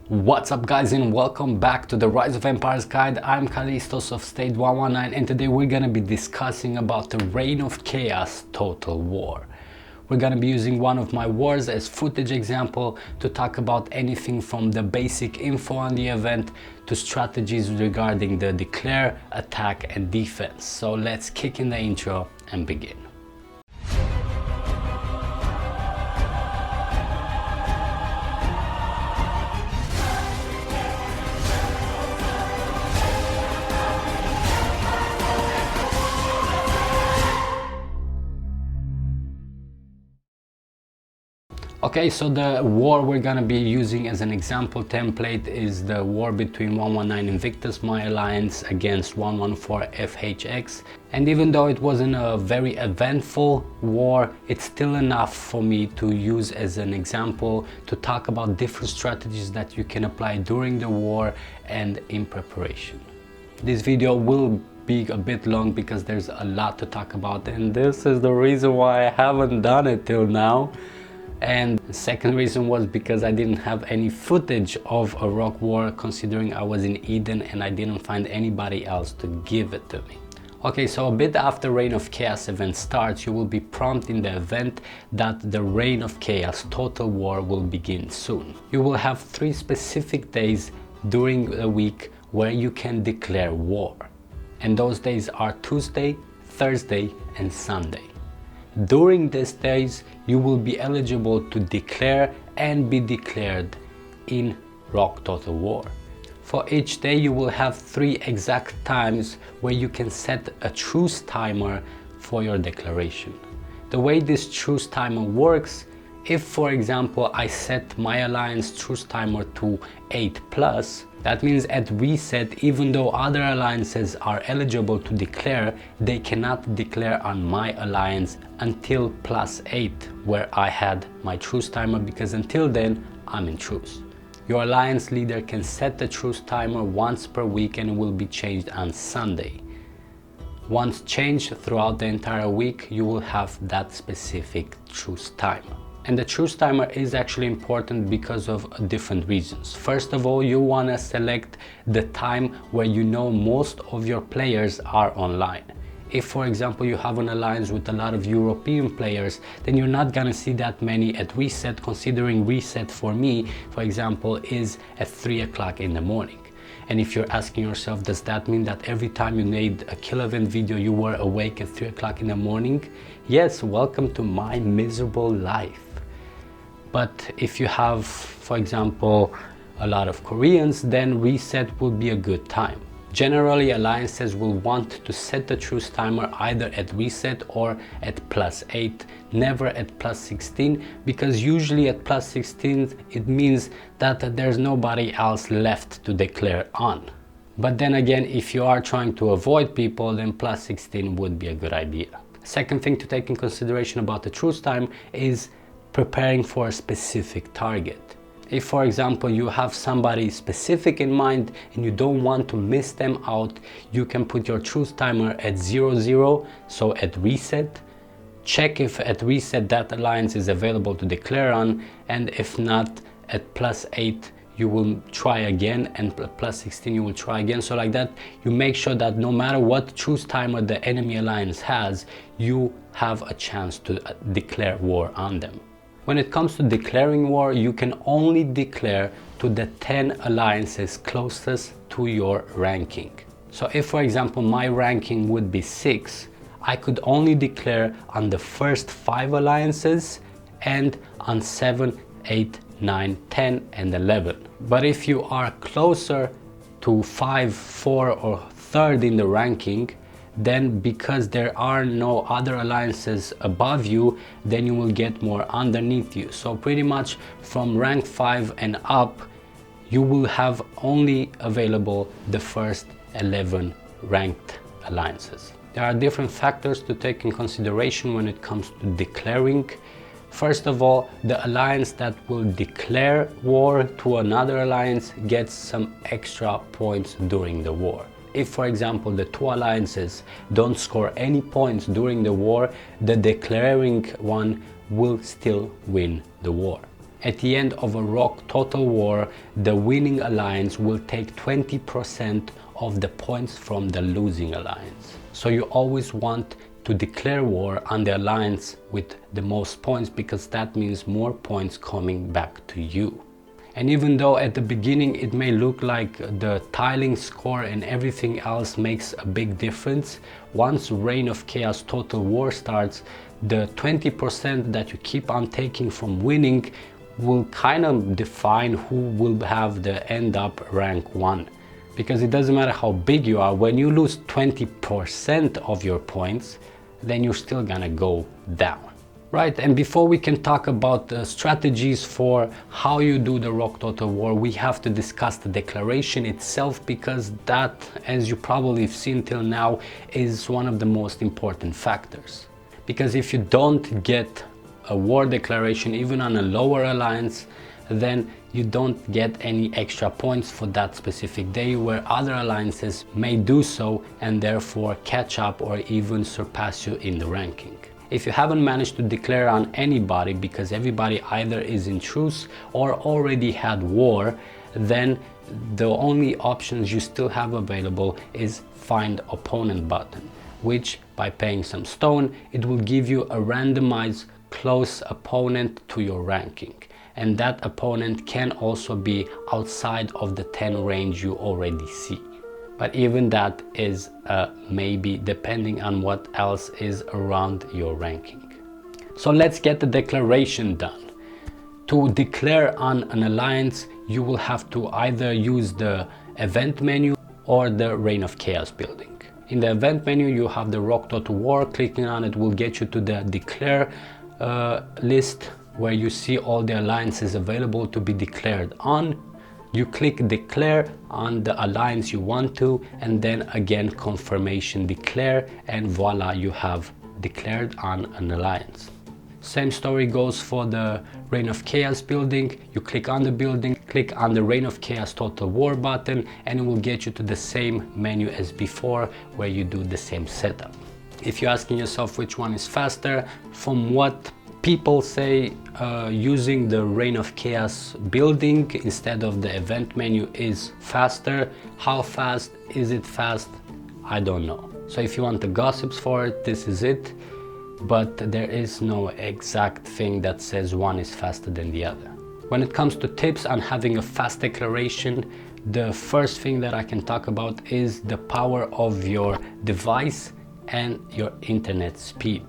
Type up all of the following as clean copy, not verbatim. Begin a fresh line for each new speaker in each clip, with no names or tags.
What's up guys, and welcome back to the Rise of Empires guide. I'm Kalistos of State 119, and today we're gonna be discussing about the Reign of Chaos Total War. We're gonna be using one of my wars as footage example to talk about anything from the basic info on the event to strategies regarding the declare, attack and defense. So let's kick in the intro and begin. Okay, so the war we're gonna be using as an example template is the war between 119 Invictus, my alliance, against 114 FHX. And even though it wasn't a very eventful war, it's still enough for me to use as an example to talk about different strategies that you can apply during the war and in preparation. This video will be a bit long because there's a lot to talk about, and this is the reason why I haven't done it till now. And the second reason was because I didn't have any footage of a rock war, considering I was in Eden and I didn't find anybody else to give it to me. Okay, so a bit after Reign of Chaos event starts, you will be prompted in the event that the Reign of Chaos Total War will begin soon. You will have 3 specific days during the week where you can declare war. And those days are Tuesday, Thursday and Sunday. During these days, you will be eligible to declare and be declared in Rock Total War. For each day, you will have 3 exact times where you can set a truce timer for your declaration. The way this truce timer works, if for example I set my alliance truce timer to 8+, that means at reset, even though other alliances are eligible to declare, they cannot declare on my alliance until +8, where I had my truce timer, because until then I'm in truce. Your alliance leader can set the truce timer once per week and it will be changed on Sunday. Once changed throughout the entire week, you will have that specific truce timer. And the truce timer is actually important because of different reasons. First of all, you want to select the time where you know most of your players are online. If for example you have an alliance with a lot of European players, then you're not gonna see that many at reset, considering reset for me, for example, is at 3 o'clock in the morning. And if you're asking yourself, does that mean that every time you made a kill event video you were awake at 3 o'clock in the morning? Yes, welcome to my miserable life. But if you have, for example, a lot of Koreans, then reset will be a good time. Generally, alliances will want to set the truce timer either at reset or at +8, never at +16, because usually at +16 it means that there's nobody else left to declare on. But then again, if you are trying to avoid people, then +16 would be a good idea. Second thing to take in consideration about the truce time is preparing for a specific target. If for example you have somebody specific in mind and you don't want to miss them out, you can put your truce timer at 00, so at reset. Check if at reset that alliance is available to declare on, and if not, at +8 you will try again, and +16 you will try again. So like that, you make sure that no matter what truce timer the enemy alliance has, you have a chance to declare war on them. When it comes to declaring war, you can only declare to the 10 alliances closest to your ranking. So if for example my ranking would be 6, I could only declare on the first 5 alliances and on 7, 8, 9, 10 and 11. But if you are closer to 5, 4 or 3rd in the ranking, then because there are no other alliances above you, then you will get more underneath you. So pretty much from rank 5 and up, you will have only available the first 11 ranked alliances. There are different factors to take in consideration when it comes to declaring. First of all, the alliance that will declare war to another alliance gets some extra points during the war. If for example the 2 alliances don't score any points during the war, the declaring one will still win the war. At the end of a rock total war, the winning alliance will take 20% of the points from the losing alliance. So you always want to declare war on the alliance with the most points, because that means more points coming back to you. And even though at the beginning it may look like the tiling score and everything else makes a big difference, once Reign of Chaos Total War starts, the 20% that you keep on taking from winning will kind of define who will have the end up rank 1. Because it doesn't matter how big you are, when you lose 20% of your points, then you're still gonna go down. Right, and before we can talk about the strategies for how you do the rock total war, we have to discuss the declaration itself, because that, as you probably have seen till now, is one of the most important factors. Because if you don't get a war declaration even on a lower alliance, then you don't get any extra points for that specific day, where other alliances may do so and therefore catch up or even surpass you in the ranking. If you haven't managed to declare on anybody because everybody either is in truce or already had war, then the only options you still have available is find opponent button, which by paying some stone, it will give you a randomized close opponent to your ranking. And that opponent can also be outside of the 10 range you already see. But even that is maybe, depending on what else is around your ranking. So let's get the declaration done. To declare on an alliance, you will have to either use the event menu or the Reign of Chaos building. In the event menu, you have the Rock Total War. Clicking on it will get you to the declare list, where you see all the alliances available to be declared on. You click declare on the alliance you want to, and then again confirmation declare, and voila, you have declared on an alliance. Same story goes for the Reign of Chaos building. You click on the building, click on the Reign of Chaos Total War button, and it will get you to the same menu as before, where you do the same setup. If you're asking yourself which one is faster, from what people say, using the Reign of Chaos building instead of the event menu is faster. How fast is it fast? I don't know. So if you want the gossips for it, this is it. But there is no exact thing that says one is faster than the other. When it comes to tips on having a fast declaration, the first thing that I can talk about is the power of your device and your internet speed.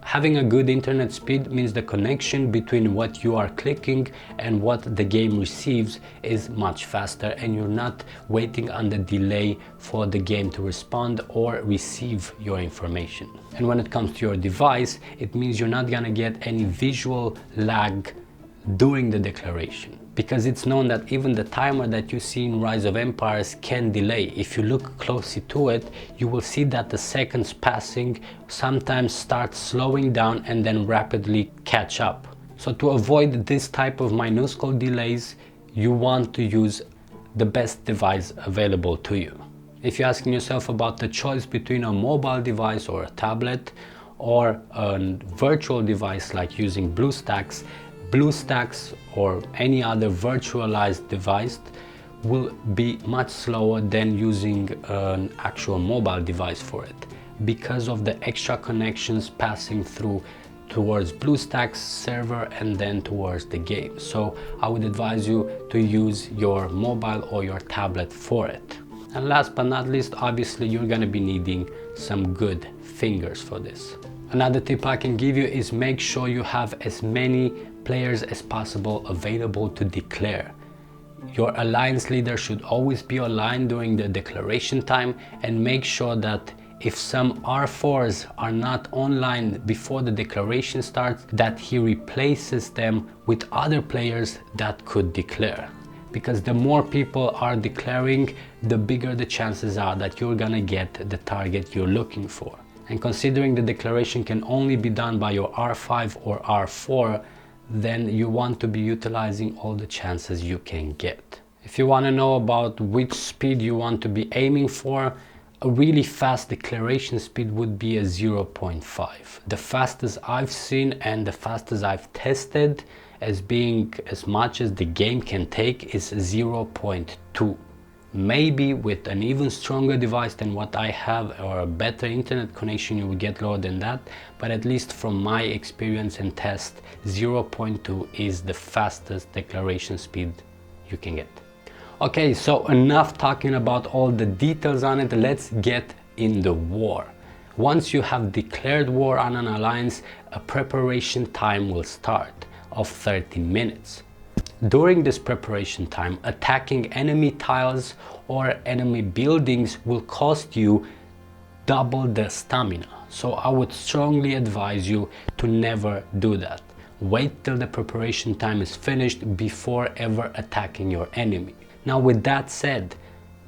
Having a good internet speed means the connection between what you are clicking and what the game receives is much faster, and you're not waiting on the delay for the game to respond or receive your information. And when it comes to your device, it means you're not gonna get any visual lag during the declaration, because it's known that even the timer that you see in Rise of Empires can delay. If you look closely to it, you will see that the seconds passing sometimes start slowing down and then rapidly catch up. So to avoid this type of minuscule delays, you want to use the best device available to you. If you're asking yourself about the choice between a mobile device or a tablet or a virtual device like using BlueStacks or any other virtualized device will be much slower than using an actual mobile device for it, because of the extra connections passing through towards BlueStacks server and then towards the game. So I would advise you to use your mobile or your tablet for it. And last but not least, obviously you're going to be needing some good fingers for this. Another tip I can give you is make sure you have as many players as possible available to declare. Your alliance leader should always be online during the declaration time, and make sure that if some R4s are not online before the declaration starts, that he replaces them with other players that could declare. Because the more people are declaring, the bigger the chances are that you're gonna get the target you're looking for. And considering the declaration can only be done by your R5 or R4, then you want to be utilizing all the chances you can get. If you want to know about which speed you want to be aiming for, a really fast declaration speed would be a 0.5. The fastest I've seen and the fastest I've tested, as being as much as the game can take is 0.2. Maybe with an even stronger device than what I have or a better internet connection you will get lower than that, but at least from my experience and test, 0.2 is the fastest declaration speed you can get. Okay, so enough talking about all the details on it, let's get in the war. Once you have declared war on an alliance, a preparation time will start of 30 minutes. During this preparation time, attacking enemy tiles or enemy buildings will cost you double the stamina. So I would strongly advise you to never do that. Wait till the preparation time is finished before ever attacking your enemy. Now with that said,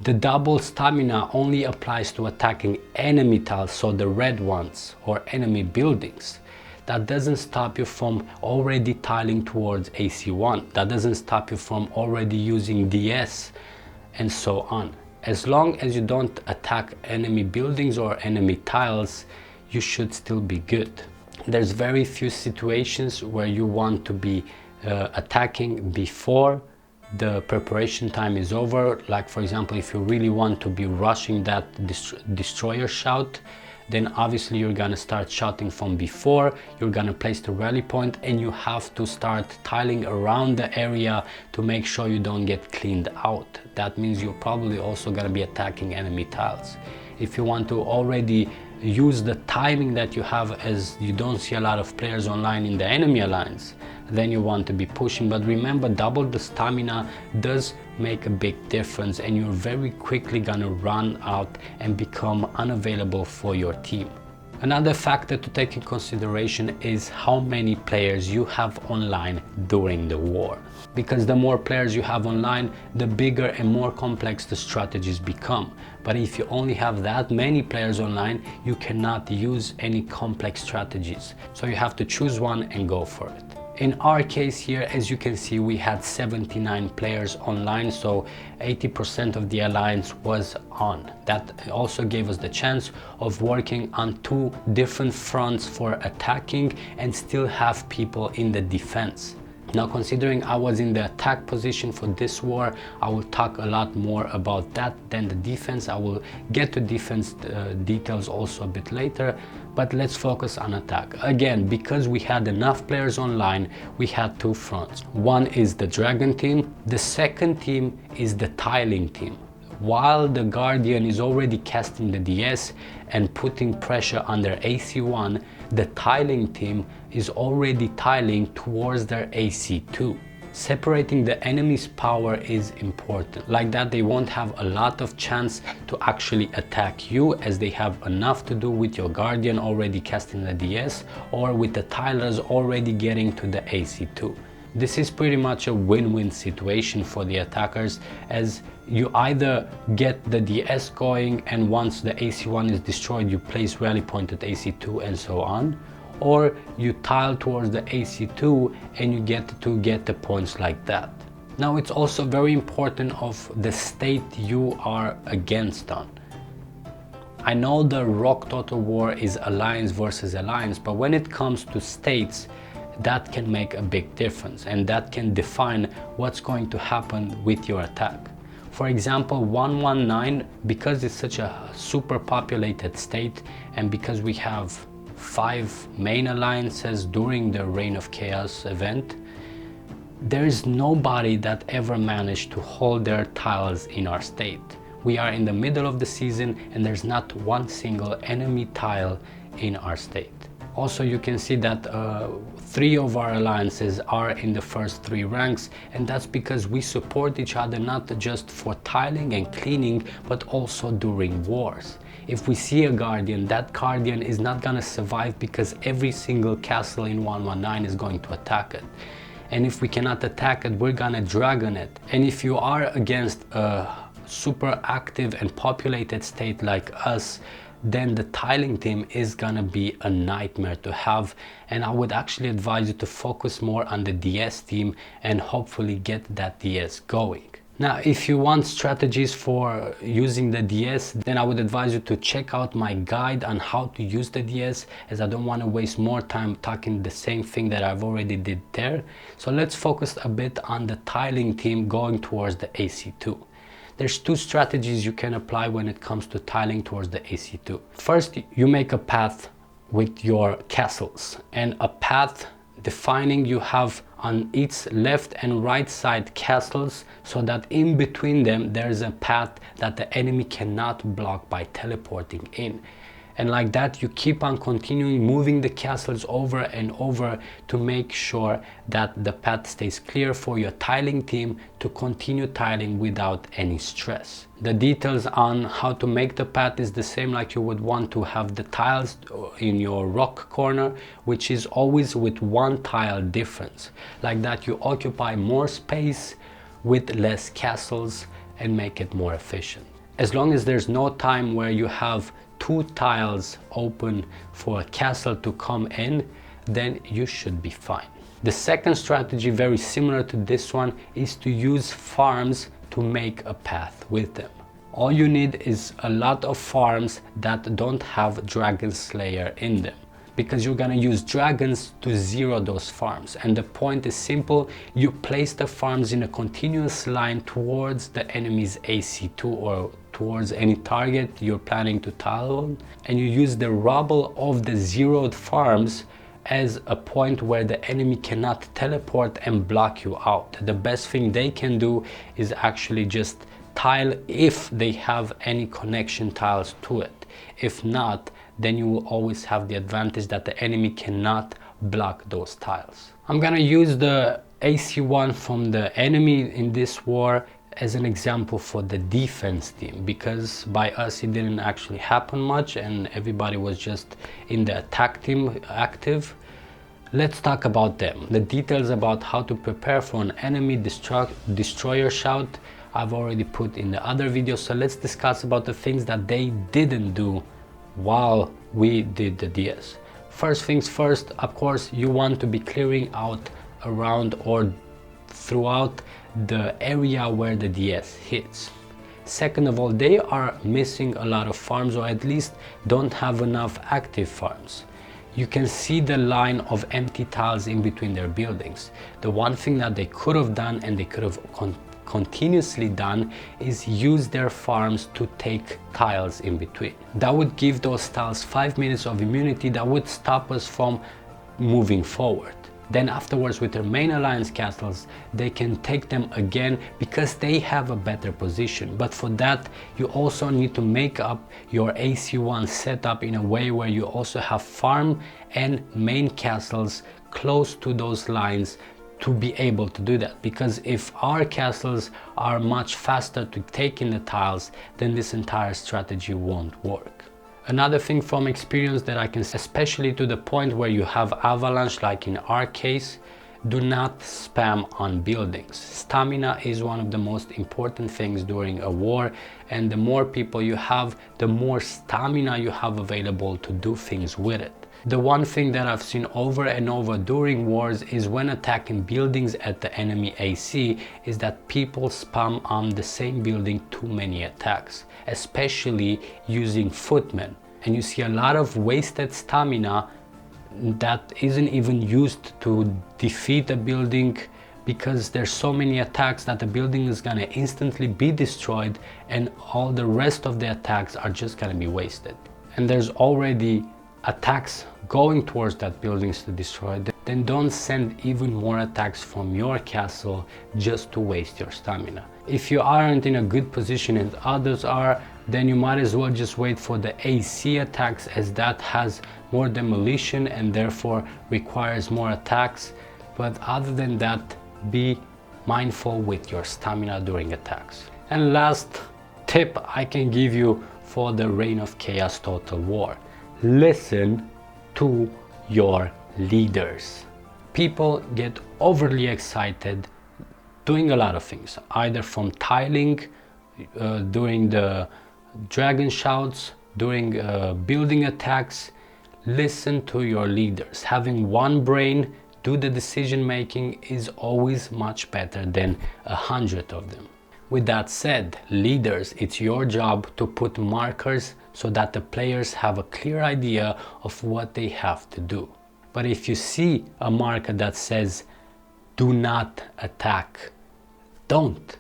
the double stamina only applies to attacking enemy tiles, so the red ones, or enemy buildings. That doesn't stop you from already tiling towards AC1. That doesn't stop you from already using DS and so on. As long as you don't attack enemy buildings or enemy tiles, you should still be good. There's very few situations where you want to be attacking before the preparation time is over. Like for example, if you really want to be rushing that destroyer shout, then obviously you're gonna start shooting from before, you're gonna place the rally point, and you have to start tiling around the area to make sure you don't get cleaned out. That means you're probably also gonna be attacking enemy tiles. If you want to already use the timing that you have, as you don't see a lot of players online in the enemy alliance, then you want to be pushing. But remember, double the stamina does make a big difference, and you're very quickly gonna run out and become unavailable for your team. Another factor to take in consideration is how many players you have online during the war. Because the more players you have online, the bigger and more complex the strategies become. But if you only have that many players online, you cannot use any complex strategies. So you have to choose one and go for it. In our case here, as you can see, we had 79 players online, so 80% of the alliance was on. That also gave us the chance of working on two different fronts for attacking and still have people in the defense. Now, considering I was in the attack position for this war, I will talk a lot more about that than the defense. I will get to defense details also a bit later, but let's focus on attack. Again, because we had enough players online, we had two fronts. One is the Dragon team, the second team is the Tiling team. While the Guardian is already casting the DS and putting pressure on their AC1, the Tiling team is already tiling towards their AC2. Separating the enemy's power is important. Like that, they won't have a lot of chance to actually attack you, as they have enough to do with your Guardian already casting the DS or with the Tilers already getting to the AC2. This is pretty much a win-win situation for the attackers, as you either get the DS going and once the AC1 is destroyed you place rally point at AC2 and so on, or you tile towards the AC2 and you get the points like that. Now, it's also very important of the state you are against on. I know the Rock Total War is alliance versus alliance, but when it comes to states, that can make a big difference, and that can define what's going to happen with your attack. For example, 119, because it's such a super populated state, and because we have 5 main alliances during the Reign of Chaos event, there is nobody that ever managed to hold their tiles in our state. We are in the middle of the season and there's not one single enemy tile in our state. Also, you can see that 3 of our alliances are in the first 3 ranks, and that's because we support each other not just for tiling and cleaning, but also during wars. If we see a Guardian, that Guardian is not gonna survive because every single castle in 119 is going to attack it. And if we cannot attack it, we're gonna dragon it. And if you are against a super active and populated state like us, then the tiling team is gonna be a nightmare to have, and I would actually advise you to focus more on the DS team and hopefully get that DS going. Now, if you want strategies for using the DS, then I would advise you to check out my guide on how to use the DS, as I don't want to waste more time talking the same thing that I've already did there. So let's focus a bit on the tiling team going towards the AC2. There's two strategies you can apply when it comes to tiling towards the AC2. First, you make a path with your castles, and a path defining you have on each left and right side castles, so that in between them there's a path that the enemy cannot block by teleporting in. And like that, you keep on continuing moving the castles over and over to make sure that the path stays clear for your tiling team to continue tiling without any stress. The details on how to make the path is the same like you would want to have the tiles in your rock corner, which is always with one tile difference. Like that, you occupy more space with less castles and make it more efficient. As long as there's no time where you have two tiles open for a castle to come in, then you should be fine. The second strategy, very similar to this one, is to use farms to make a path with them. All you need is a lot of farms that don't have Dragon Slayer in them, because you're gonna use dragons to zero those farms. And the point is simple: you place the farms in a continuous line towards the enemy's AC2 or towards any target you're planning to tile on, and you use the rubble of the zeroed farms as a point where the enemy cannot teleport and block you out. The best thing they can do is actually just tile if they have any connection tiles to it. If not, then you will always have the advantage that the enemy cannot block those tiles. I'm gonna use the AC1 from the enemy in this war as an example for the defense team, because by us it didn't actually happen much and everybody was just in the attack team active. Let's talk about them. The details about how to prepare for an enemy destroyer shout I've already put in the other video, so let's discuss about the things that they didn't do while we did the DS. First things first, of course, you want to be clearing out around or throughout the area where the DS hits. Second of all, they are missing a lot of farms, or at least don't have enough active farms. You can see the line of empty tiles in between their buildings. The one thing that they could have done, and they could have continuously done, is use their farms to take tiles in between. That would give those tiles 5 minutes of immunity that would stop us from moving forward. Then afterwards, with their main alliance castles, they can take them again because they have a better position. But for that, you also need to make up your AC1 setup in a way where you also have farm and main castles close to those lines to be able to do that. Because if our castles are much faster to take in the tiles, then this entire strategy won't work. Another thing from experience that I can say, especially to the point where you have avalanche like in our case, do not spam on buildings. Stamina is one of the most important things during a war, and the more people you have, the more stamina you have available to do things with it. The one thing that I've seen over and over during wars is when attacking buildings at the enemy AC is that people spam on the same building too many attacks, especially using footmen. And you see a lot of wasted stamina that isn't even used to defeat a building, because there's so many attacks that the building is gonna instantly be destroyed and all the rest of the attacks are just gonna be wasted. And there's already attacks going towards that buildings to destroy them, then don't send even more attacks from your castle just to waste your stamina. If you aren't in a good position and others are, then you might as well just wait for the AC attacks, as that has more demolition and therefore requires more attacks. But other than that, be mindful with your stamina during attacks. And last tip I can give you for the Reign of Chaos Total War: listen to your leaders. People get overly excited doing a lot of things, either from tiling, during the dragon shouts, during building attacks. Listen to your leaders. Having one brain do the decision making is always much better than 100 of them. With that said, leaders, it's your job to put markers so that the players have a clear idea of what they have to do. But if you see a marker that says do not attack, don't.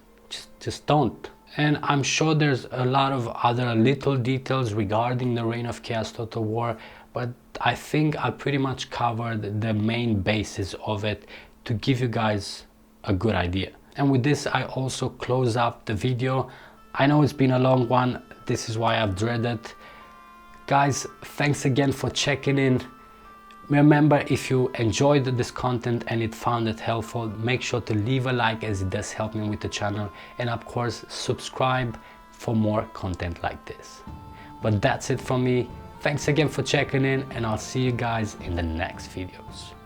Just don't. And I'm sure there's a lot of other little details regarding the Reign of Chaos Total War, but I think I pretty much covered the main basis of it to give you guys a good idea. And with this, I also close up the video. I know it's been a long one. This is why I've dreaded. Guys, thanks again for checking in. Remember, if you enjoyed this content and it found it helpful, make sure to leave a like, as it does help me with the channel. And of course, subscribe for more content like this. But that's it from me. Thanks again for checking in, and I'll see you guys in the next videos.